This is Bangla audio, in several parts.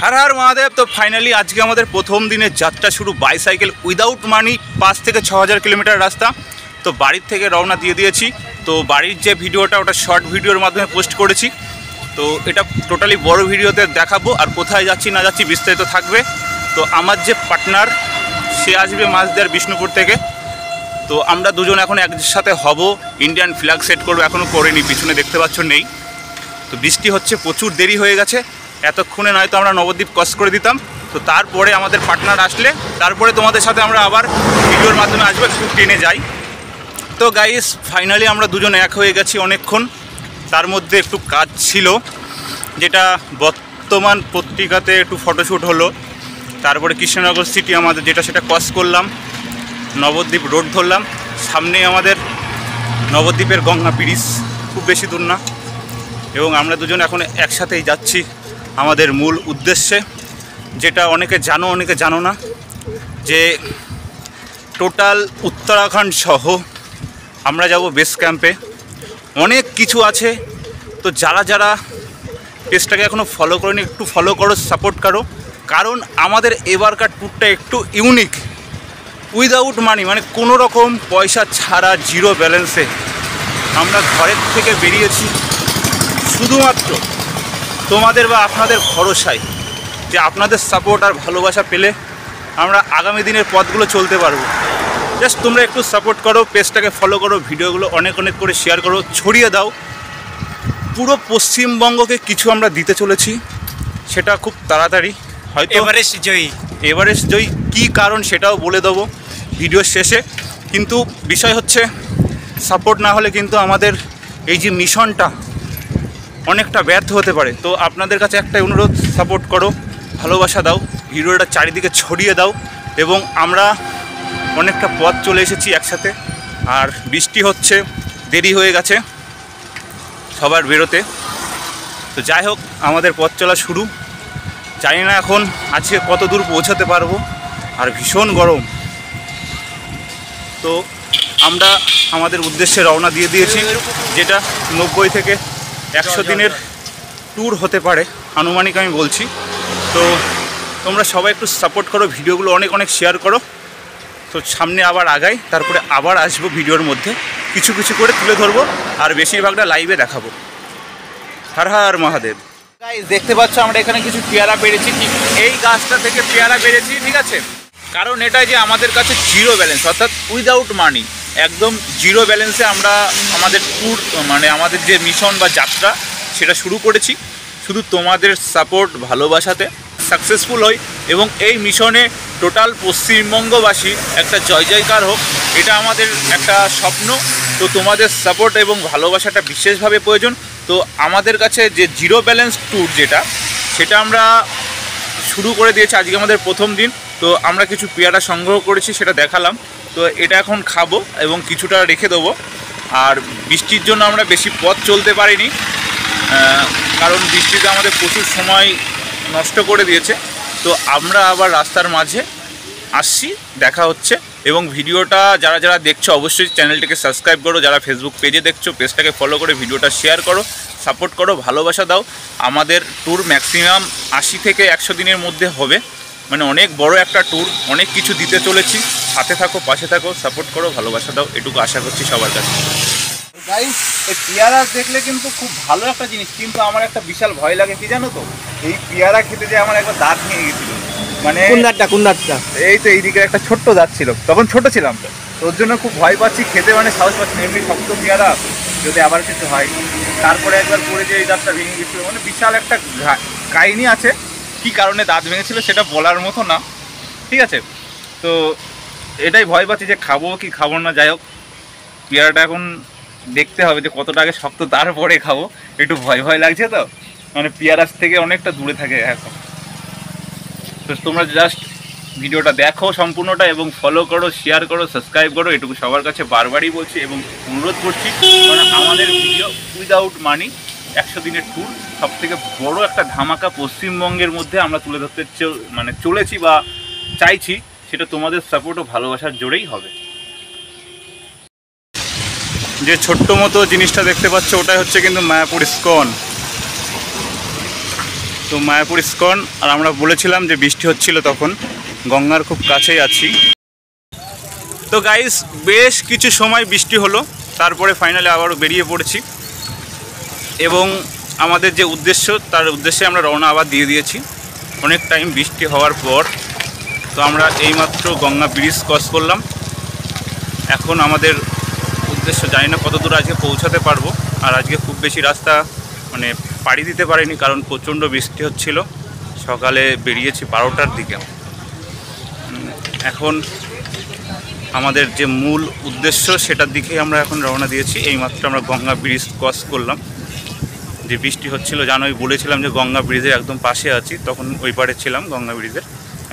हर हर महादेव। तो फाइनली आज के हमारे प्रथम दिन यात्रा शुरू बाइसाइकेल उइदाउट मानी 5 থেকে 6000 किलोमीटर रास्ता। तो बाड़ी থেকে रवना दिए दिएছি। तो बाड़ीर যে ভিডিওটা ওটা শর্ট ভিডিওর মাধ্যমে পোস্ট করেছি। তো এটা টোটালি বড় ভিডিওতে দেখাবো আর কোথায় যাচ্ছি না যাচ্ছি বিস্তারিত থাকবে। তো আমার যে পার্টনার সে আসবে মাঝদার বিষ্ণুপুর থেকে। তো আমরা দুজন এখন একসাথে হব, ইন্ডিয়ান ফ্ল্যাগ সেট করবো, এখনও করিনি, পিছনে দেখতে পাচ্ছ নেই। তো বৃষ্টি হচ্ছে, প্রচুর দেরি হয়ে গেছে, এতক্ষণে নয়তো আমরা নবদ্বীপ ক্রস করে দিতাম। তো তারপরে আমাদের পার্টনার আসলে তারপরে তোমাদের সাথে আমরা আবার ভিডিওর মাধ্যমে আসবো, একটু ট্রেনে যাই। তো গাইস ফাইনালি আমরা দুজন এক হয়ে গেছি অনেকক্ষণ। তার মধ্যে একটু কাজ ছিল, যেটা বর্তমান পত্রিকাতে একটু ফটোশ্যুট হলো। তারপরে কৃষ্ণনগর সিটি আমাদের যেটা সেটা ক্রস করলাম, নবদ্বীপ রোড ধরলাম। সামনেই আমাদের নবদ্বীপের গঙ্গা ব্রিজ, খুব বেশি দূর না। এবং আমরা দুজন এখন একসাথেই যাচ্ছি আমাদের মূল উদ্দেশ্যে, যেটা অনেকে জানো অনেকে জানো না, যে টোটাল উত্তরাখণ্ড সহ আমরা যাব বেস ক্যাম্পে। অনেক কিছু আছে। তো যারা যারা পেজটাকে এখনও ফলো করেনি একটু ফলো করো, সাপোর্ট করো। কারণ আমাদের এবারকার ট্যুরটা একটু ইউনিক, উইদাউট মানি, মানে কোনো রকম পয়সা ছাড়া, জিরো ব্যালেন্সে আমরা ঘরের থেকে বেরিয়েছি শুধুমাত্র তোমাদের বা আপনাদের ভরসায়, যে আপনাদের সাপোর্ট আর ভালোবাসা পেলে আমরা আগামী দিনের পথগুলো চলতে পারবো। জাস্ট তোমরা একটু সাপোর্ট করো, পেজটাকে ফলো করো, ভিডিওগুলো অনেক অনেক করে শেয়ার করো, ছড়িয়ে দাও। পুরো পশ্চিমবঙ্গকে কিছু আমরা দিতে চলেছি, সেটা খুব তাড়াতাড়ি, হয়তো এভারেস্ট জয়ী কী কারণ সেটাও বলে দেবো ভিডিওর শেষে। কিন্তু বিষয় হচ্ছে সাপোর্ট না হলে কিন্তু আমাদের এই যে মিশনটা অনেকটা ব্যর্থ হতে পারে। তো আপনাদের কাছে একটাই অনুরোধ, সাপোর্ট করো, ভালোবাসা দাও, ভিডিওটা চারিদিকে ছড়িয়ে দাও। এবং আমরা অনেকটা পথ চলে এসেছি একসাথে, আর বৃষ্টি হচ্ছে, দেরি হয়ে গেছে সবার বেরোতে। তো যাই হোক, আমাদের পথ চলা শুরু। জানি না এখন আজকে কত দূর পৌঁছাতে পারবো, আর ভীষণ গরম। তো আমরা আমাদের উদ্দেশ্যে রওনা দিয়ে দিয়েছি, যেটা 90 থেকে 100 দিনের ট্যুর হতে পারে আনুমানিক আমি বলছি। তো তোমরা সবাই একটু সাপোর্ট করো, ভিডিওগুলো অনেক অনেক শেয়ার করো। তো সামনে আবার আগাই, তারপরে আবার আসবো ভিডিওর মধ্যে, কিছু কিছু করে তুলে ধরবো, আর বেশিরভাগটা লাইভে দেখাবো। হর হর মহাদেব। গাইস দেখতে পাচ্ছ আমরা এখানে কিছু পেয়ারা পেরেছি, ঠিক এই গাছটা থেকে পেয়ারা পেরেছি, ঠিক আছে। কারণ এটা যে আমাদের কাছে জিরো ব্যালেন্স, অর্থাৎ উইদাউট মানি, একদম জিরো ব্যালেন্সে আমরা আমাদের ট্যুর, মানে আমাদের যে মিশন বা যাত্রা সেটা শুরু করেছি। শুধু তোমাদের সাপোর্ট ভালোবাসাতে সাকসেসফুল হই এবং এই মিশনে টোটাল পশ্চিমবঙ্গবাসী একটা জয় জয়কার হোক, এটা আমাদের একটা স্বপ্ন। তো তোমাদের সাপোর্ট এবং ভালোবাসাটা বিশেষভাবে প্রয়োজন। তো আমাদের কাছে যে জিরো ব্যালেন্স ট্যুর যেটা, সেটা আমরা শুরু করে দিয়েছি, আজকে আমাদের প্রথম দিন। তো আমরা কিছু পেয়ারা সংগ্রহ করেছি, সেটা দেখালাম। তো এটা এখন খাবো এবং কিছুটা রেখে দেবো। আর বৃষ্টির জন্য আমরা বেশি পথ চলতে পারিনি, কারণ বৃষ্টিতে আমাদের প্রচুর সময় নষ্ট করে দিয়েছে। তো আমরা আবার রাস্তার মাঝে আসছি, দেখা হচ্ছে। এবং ভিডিওটা যারা যারা দেখছো অবশ্যই চ্যানেলটাকে সাবস্ক্রাইব করো, যারা ফেসবুক পেজে দেখছো পেজটাকে ফলো করে ভিডিওটা শেয়ার করো, সাপোর্ট করো, ভালোবাসা দাও। আমাদের ট্যুর ম্যাক্সিমাম 80 থেকে 100 দিনের মধ্যে হবে, মানে অনেক বড় একটা ট্যুর, অনেক কিছু দিতে চলেছি। সাথে থাকো, পাশে থাকো, সাপোর্ট করো, ভালোবাসা দাও, এটুকু আশা করছি সবার কাছে। গাইস এই পেয়ারা দেখলে কিন্তু খুব ভালো একটা জিনিস, কিন্তু আমার একটা বিশাল ভয় লাগে, কি জানো তো, এই পেয়ারা খেতে যে আমার একবার দাঁত ভেঙে গেছিল। মানে কোন দাঁতটা? এই তো এইদিকে একটা ছোট্ট দাঁত ছিল, তখন ছোট ছিলাম, তো ওর জন্য খুব ভয় পাচ্ছি খেতে, মানে সাহস পাচ্ছি না। এমনি শক্ত পেয়ারা, যদি আবার কিছু হয়। তারপরে একবার পরে যে এই দাঁতটা ভেঙে গেছিলো, মানে বিশাল একটা কাহিনী আছে। কি কারণে দাঁত ভেঙেছিল সেটা বলার মতো না, ঠিক আছে। তো এটাই ভয় পাচ্ছি যে খাবো কি খাবো না। যাই হোক, পেয়ারাটা এখন দেখতে হবে যে কতটা আগে শক্ত, তারপরে খাবো। একটু ভয় ভয় লাগছে, তো মানে পেয়ারা থেকে অনেকটা দূরে থাকে এখন। তো তোমরা জাস্ট ভিডিওটা দেখো সম্পূর্ণটা এবং ফলো করো, শেয়ার করো, সাবস্ক্রাইব করো, এটুকু সবার কাছে বারবারই বলছি এবং অনুরোধ করছি। কারণ আমাদের ভিডিও উইদাউট মানি 100 দিনের ট্যুর, সবথেকে বড় একটা ধামাকা পশ্চিমবঙ্গের মধ্যে আমরা তুলে ধরতে চলেছি বা চাইছি, সেটা তোমাদের সাপোর্ট ও ভালোবাসার জোরেই হবে। যে ছোট্ট মতো জিনিসটা দেখতে পাচ্ছ ওটাই হচ্ছে কিন্তু মায়াপুর ইস্কন। তো মায়াপুর ইস্কন, আর আমরা বলেছিলাম যে বৃষ্টি হচ্ছিল তখন, গঙ্গার খুব কাছেই আছি। তো গাইস বেশ কিছু সময় বৃষ্টি হলো, তারপরে ফাইনালি আবারও বেরিয়ে পড়েছি এবং আমাদের যে উদ্দেশ্য তার উদ্দেশ্যে আমরা রওনা আবার দিয়ে দিয়েছি অনেক টাইম বৃষ্টি হওয়ার পর। তো আমরা এইমাত্র গঙ্গা ব্রিজ ক্রস করলাম। এখন আমাদের উদ্দেশ্য জানি না কত দূর আজকে পৌঁছাতে পারবো, আর আজকে খুব বেশি রাস্তা মানে পাড়ি দিতে পারিনি কারণ প্রচণ্ড বৃষ্টি হচ্ছিল। সকালে বেরিয়েছি 12টার দিকে। এখন আমাদের যে মূল উদ্দেশ্য সেটার দিকেই আমরা এখন রওনা দিয়েছি। এইমাত্র আমরা গঙ্গা ব্রিজ ক্রস করলাম। যে বৃষ্টি হচ্ছিল জানোই, বলেছিলাম যে গঙ্গা ব্রিজের একদম পাশে আছি, তখন ওই পাড়ে ছিলাম গঙ্গা ব্রিজের,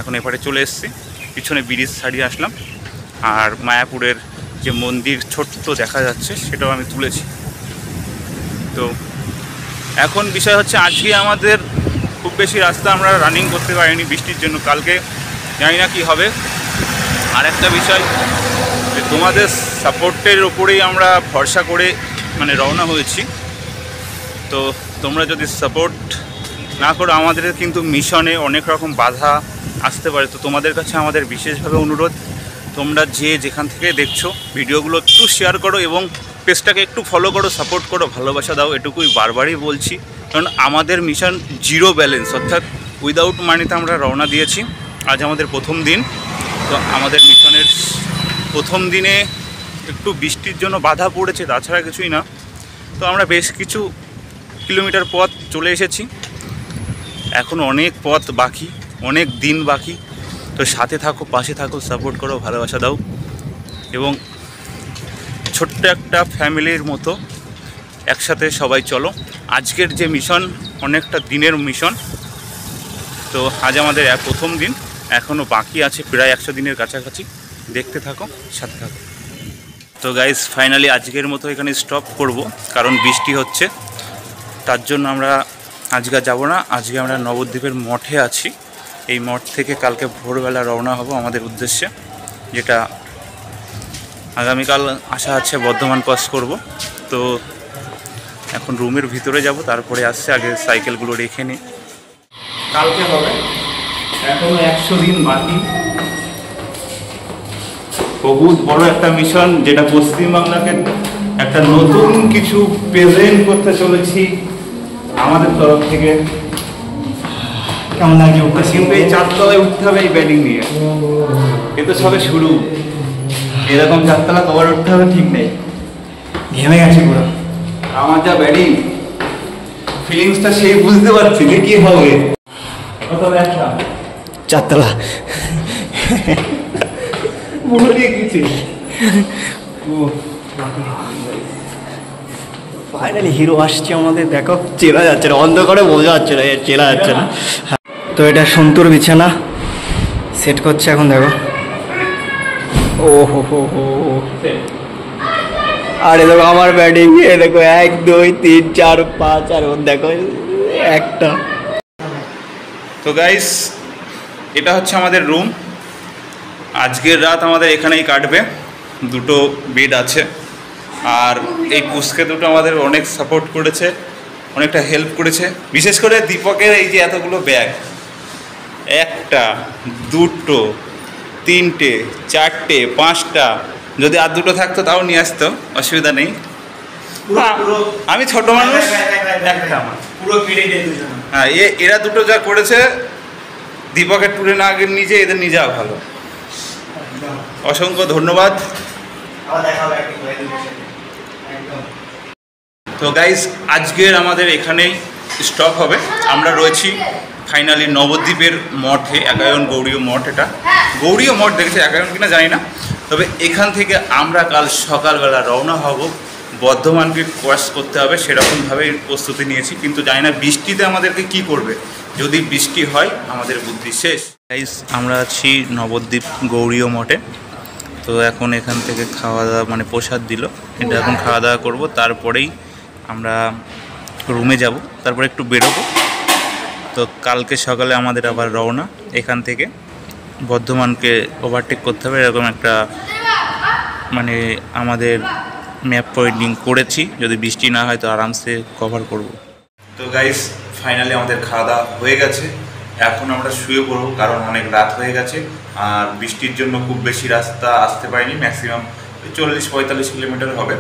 এখন এপারে চলে এসেছি। পিছনে ব্রিজ ছাড়িয়ে আসলাম, আর মায়াপুরের যে মন্দির ছোট্ট দেখা যাচ্ছে সেটাও আমি তুলেছি। তো এখন বিষয় হচ্ছে আজকে আমাদের খুব বেশি রাস্তা আমরা রানিং করতে পারিনি বৃষ্টির জন্য, কালকে জানি না কী হবে। আর একটা বিষয় যে তোমাদের সাপোর্টের ওপরেই আমরা ভরসা করে মানে রওনা হয়েছি। তো তোমরা যদি সাপোর্ট না করো আমাদের কিন্তু মিশনে অনেক রকম বাধা আসতে পারে। তো তোমাদের কাছে আমাদের বিশেষভাবে অনুরোধ, তোমরা যে যেখান থেকে দেখছো ভিডিওগুলো একটু শেয়ার করো এবং পেজটাকে একটু ফলো করো, সাপোর্ট করো, ভালোবাসা দাও, এটুকুই বারবারই বলছি। কারণ আমাদের মিশন জিরো ব্যালেন্স, অর্থাৎ উইদাউট মানিতে আমরা রওনা দিয়েছি। আজ আমাদের প্রথম দিন। তো আমাদের মিশনের প্রথম দিনে একটু বৃষ্টির জন্য বাধা পড়েছে, তাছাড়া কিছুই না। তো আমরা বেশ কিছু কিলোমিটার পথ চলে এসেছি, এখন অনেক পথ বাকি, অনেক দিন বাকি। তো সাথে থাকো, পাশে থাকো, সাপোর্ট করো, ভালোবাসা দাও এবং ছোট্ট একটা ফ্যামিলির মতো একসাথে সবাই চলো। আজকের যে মিশন অনেকটা দিনের মিশন। তো আজ আমাদের প্রথম দিন, এখনও বাকি আছে প্রায় 100 দিনের কাছাকাছি। দেখতে থাকো, সাথে থাকো। তো গাইস ফাইনালি আজকের মতো এখানে স্টপ করব, কারণ বৃষ্টি হচ্ছে। তার জন্য আমরা আজকে যাব না, আজকে আমরা নবদ্বীপের মঠে আছি। এই মঠ থেকে কালকে ভোরবেলা রওনা হব আমাদের উদ্দেশ্যে, যেটা আগামীকাল আশা আছে বর্ধমান ক্রস করব। তো এখন রুমের ভিতরে যাব, তারপরে আসছে, আগে সাইকেলগুলো রেখে নিই, কালকে হবে। এখনো 100 দিন বাকি। বহুত বড় একটা মিশন, যেটা পশ্চিমবাংলাকে একটা নতুন কিছু প্রেজেন্ট করতে চলেছি আমাদের তরফ থেকে। কেমন লাগে? কিন্তু এই 4 তলায় উঠতে হবে এই ব্যাটিং নিয়ে, এ তো সবে শুরু। এরকম 4 তলা কভার উঠতে হবে ঠিক নেই, ঘেমে গেছে পুরো। আমার যা ব্যাটিং ফিলিংসটা সেই বুঝতে পারছি যে কি হবে। কত ব্যথা 4 তলা মনে দিয়ে গেছি। ফাইনালি হিরো আসছে আমাদের, দেখো চেনা যাচ্ছে না, অন্ধকারে বোঝা যাচ্ছে না, চেনা যাচ্ছে না। তো এটা সন্তুর বিছানা সেট করছে এখন, দেখো। ও হো হো হো, আরে দেখো আমার ব্যাটিং, এ দেখো 1 2 3 4 5, আর ওর দেখো একটা। তো গাইস এটা হচ্ছে আমাদের রুম। আজকের রাত আমাদের এখানেই কাটবে। 2টো বেড আছে, আর এই পুষ্কে দুটো আমাদের অনেক সাপোর্ট করেছে, অনেকটা হেল্প করেছে। বিশেষ করে দীপকের এই যে এতগুলো ব্যাগ, 1টা 2টো 3টে 4টে 5টা, যদি আর 2টো থাকতো তাও নিয়ে আসতো, অসুবিধা নেই। আমি ছোট মানুষ, একটা আমার পুরো কেটে দিয়ে দুজন। হ্যাঁ, এরা দুটো যা করেছে, দীপকের টুরে না আগে নিজে, এদের নিয়ে যাওয়া ভালো। অসংখ্য ধন্যবাদ। তো গাইস আজকের আমাদের এখানেই স্টপ হবে। আমরা রয়েছি ফাইনালি নবদ্বীপের মঠে, একায়ন গৌড়ীয় মঠ। এটা গৌড়ীয় মঠ, দেখেছে একায়ন কিনা জানি না, তবে এখান থেকে আমরা কাল সকালবেলা রওনা হব। বর্ধমানকে ক্রস করতে হবে, সেরকমভাবেই প্রস্তুতি নিয়েছি, কিন্তু জানি না বৃষ্টিতে আমাদেরকে কি করবে। যদি বৃষ্টি হয় আমাদের বুদ্ধি শেষ। গাইস আমরা আছি নবদ্বীপ গৌড়ীয় মঠে। তো এখন এখান থেকে খাওয়া দাওয়া মানে প্রসাদ দিল, এটা এখন খাওয়া দাওয়া করবো, তারপরেই আমরা রুমে যাব, তারপরে একটু বেরোবো। তো কালকে সকালে আমাদের আবার রওনা এখান থেকে। বর্ধমানকে ওভারটেক করতে হবে, এরকম একটা মানে আমাদের ম্যাপ পয়েন্টিং করেছি। যদি বৃষ্টি না হয় তো আরামসে কভার করব। তো গাইস ফাইনালি আমাদের খাওয়া দাওয়া হয়ে গেছে। এখন আমরা শুয়ে পড়বো, কারণ অনেক রাত হয়ে গেছে। আর বৃষ্টির জন্য খুব বেশি রাস্তা আসতে পারিনি, ম্যাক্সিমাম 40-45 কিলোমিটার হবে।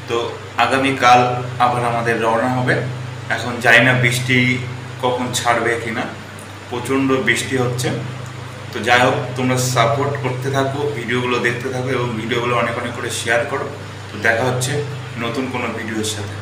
তো আগামীকাল আবার আমাদের রওনা হবে। এখন জানি না বৃষ্টি কখন ছাড়বে কিনা, প্রচণ্ড বৃষ্টি হচ্ছে। তো যাই হোক, তোমরা সাপোর্ট করতে থাকো, ভিডিওগুলো দেখতে থাকো এবং ভিডিওগুলো অনেক অনেক করে শেয়ার করো। তো দেখা হচ্ছে নতুন কোনো ভিডিওর সাথে।